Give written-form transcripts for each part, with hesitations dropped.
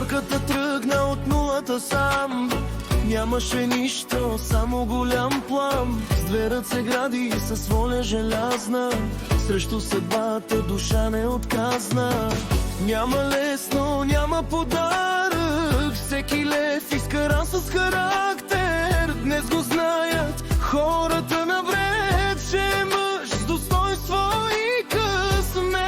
Жорката тръгна от нулата сам. Нямаше нищо, само голям план. С две ръце гради и със воля желязна. Срещу съдбата душа не отказна. Няма лесно, няма подарък. Всеки лев изкаран с характер. Днес го знаят хората навред, че е мъж с достоинство и късмет.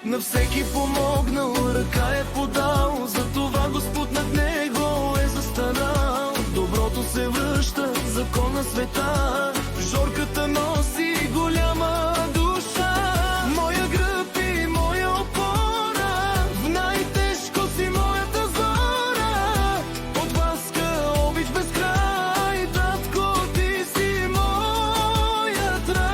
На всеки помогнал, ръка е подал. Затова Господ над него е застанал. Доброто се връща, закон на света. Жорката носи голяма душа. Моя гръб и моя опора. В най-тежко си моята зора. От ласка, обич без край. Татко, ти си моят рай.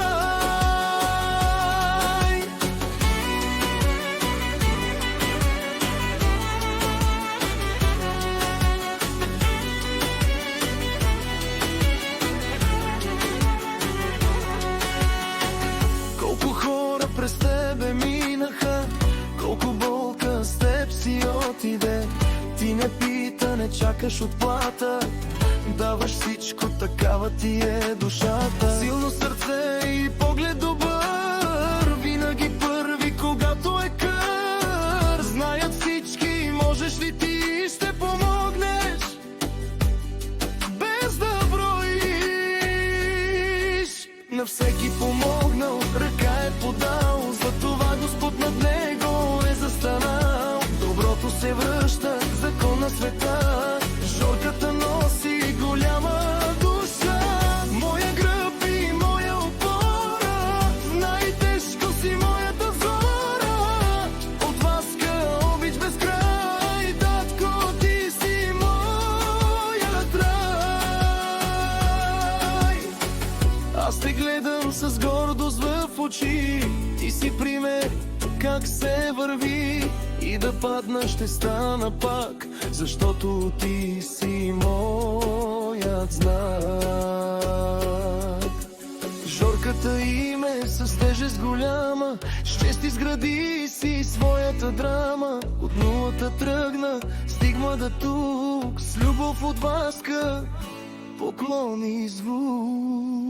Колко хора през тебе минаха, колко болка с теб си отиде. Ти не пита, не чакаш отплата, даваш всичко, такава ти е душата. Силно сърце и поглед добър, винаги първи, когато е кър. Знаят всички, можеш ли ти ще помогнеш, без да броиш. На всеки помогнал, ръка е подал. Затова Господ над него е застанал. Доброто се връща, закон на света. Жорката носи голяма душа. Моя гръб и моя опора. В най-тежко си моята зора. От ласка, обич без край. Татко, ти си моят рай. Аз те гледам с гордост в очи. Ти си пример как се върви. И да падна ще стана пак, защото ти си моят знак. Жорката име с тежест голяма, с чест изгради си своята драма. От нулата тръгна, стигма да тук, с любов от ласка, поклон и звук.